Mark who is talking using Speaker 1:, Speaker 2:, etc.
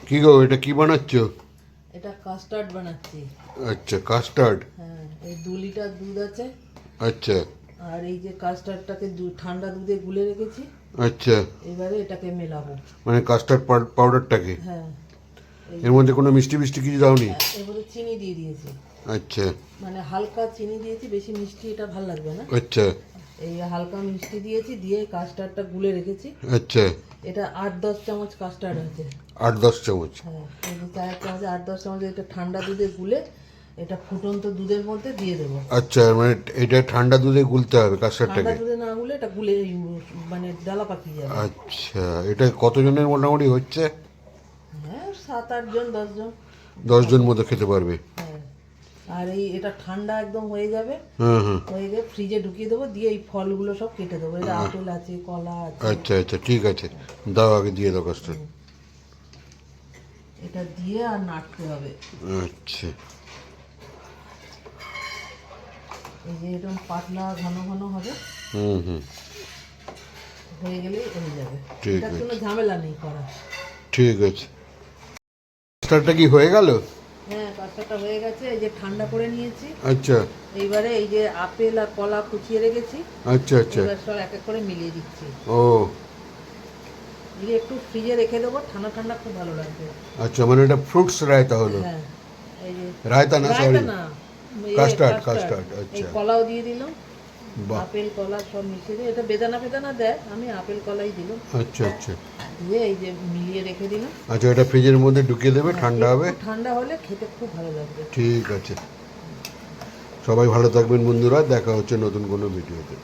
Speaker 1: কি গো, এটা কি বানাচ্ছ?
Speaker 2: এটা কাস্টার্ড বানাচ্ছি।
Speaker 1: আচ্ছা, কাস্টার্ড।
Speaker 2: হ্যাঁ, এই 2 লিটার দুধ আছে।
Speaker 1: আচ্ছা
Speaker 2: আর এই যে কাস্টার্ডটাকে ঠান্ডা দুধে গুলে রেখেছি।
Speaker 1: আচ্ছা,
Speaker 2: এবারে এটাকে মেলাবো।
Speaker 1: মানে কাস্টার্ড পাউডারটাকে
Speaker 2: হ্যাঁ,
Speaker 1: এর মধ্যে কোনো মিষ্টি মিষ্টি কিছু দাওনি?
Speaker 2: এবারে চিনি দিয়ে দিয়েছি।
Speaker 1: আচ্ছা
Speaker 2: মানে হালকা চিনি দিয়েছি, বেশি মিষ্টি এটা ভালো লাগবে না।
Speaker 1: আচ্ছা
Speaker 2: এই হালকা মিষ্টি দিয়েছি, দিয়ে কাস্টার্ডটা গুলে রেখেছি।
Speaker 1: আচ্ছা,
Speaker 2: এটা 8-10 চামচ কাস্টার্ড আছে।
Speaker 1: 8-10 চামচ।
Speaker 2: হ্যাঁ, এই যে চায়ের চামচে 8-10 চামচ এটা ঠান্ডা দুধে গুলে এটা ফুটন্ত দুধের মধ্যে দিয়ে দেবো।
Speaker 1: আচ্ছা, মানে এটা ঠান্ডা দুধে গুলতে হবে
Speaker 2: ঠান্ডা
Speaker 1: কাস্টার্ডটাকে?
Speaker 2: দুধে না গুলে এটা গুলে মানে ডালা পাকিয়ে যাবে।
Speaker 1: আচ্ছা, এটা কতজনের মোটামুটি হচ্ছে?
Speaker 2: হ্যাঁ, 7-8 জন, 10 জন।
Speaker 1: 10 জন মতো খেতে পারবে?
Speaker 2: হ্যাঁ, আর এটা ঠান্ডা একদম হয়ে যাবে।
Speaker 1: হ্যাঁ হ্যাঁ।
Speaker 2: হয়ে গিয়ে ফ্রিজে ঢুকিয়ে দেবো, দিয়ে এই ফলগুলো সব কেটে দেবো। এটা আপেল আছে, কলা আছে।
Speaker 1: আচ্ছা আচ্ছা, ঠিক আছে, দাও আগে দিয়ে দাও কাস্টার্ড।
Speaker 2: এটা দিয়ে আর নাড়তে হবে।
Speaker 1: আচ্ছা
Speaker 2: এই যে এরকম পাতলা ঘন ঘন হবে।
Speaker 1: হুম হুম,
Speaker 2: হয়ে গেলেই হয়ে যাবে।
Speaker 1: ঠিক
Speaker 2: এটার
Speaker 1: আছে।
Speaker 2: কোনো ঝামেলা নেই করা।
Speaker 1: ঠিক আছে। কাস্টার্ডটা কি হয়ে গেল?
Speaker 2: হ্যাঁ, কাস্টার্ডটা হয়ে গেছে। এই যে ঠান্ডা করে নিয়েছি।
Speaker 1: আচ্ছা
Speaker 2: এইবারে এই যে আপেল আর কলা কুচিয়ে রেখেছি,
Speaker 1: আচ্ছা আচ্ছা।
Speaker 2: এবার সব এক এক করে মিলিয়ে দিচ্ছি।
Speaker 1: ও
Speaker 2: দিয়ে একটু ফ্রিজে রেখে দেবো, ঠান্ডা ঠান্ডা খুব ভালো লাগবে।
Speaker 1: আচ্ছা, মানে এটা ফ্রুটস রায়তা হলো?
Speaker 2: হ্যাঁ, এই যে
Speaker 1: রায়তা না, সরি,
Speaker 2: রায়তা না,
Speaker 1: কাস্টার্ড
Speaker 2: কাস্টার্ড।
Speaker 1: কাস্টার্ড।
Speaker 2: এই
Speaker 1: আচ্ছা
Speaker 2: কলাও দিয়ে দিলাম।
Speaker 1: বাহ,
Speaker 2: আপেল কলা সব মিশিয়ে দিয়ে এটা বেদানা ফেদানা দেয়, আমি আপেল কলাই দিলাম।
Speaker 1: আচ্ছা আচ্ছা
Speaker 2: দিয়ে এই যে মিলিয়ে রেখে দিলাম।
Speaker 1: আচ্ছা, এটা ফ্রিজের মধ্যে ঢুকিয়ে দেবে, ঠান্ডা হবে?
Speaker 2: একটু ঠান্ডা হলে খেতে খুব ভালো লাগবে।
Speaker 1: ঠিক আছে। সবাই ভালো থাকবেন বন্ধুরা, দেখা হচ্ছে নতুন কোনো ভিডিওতে।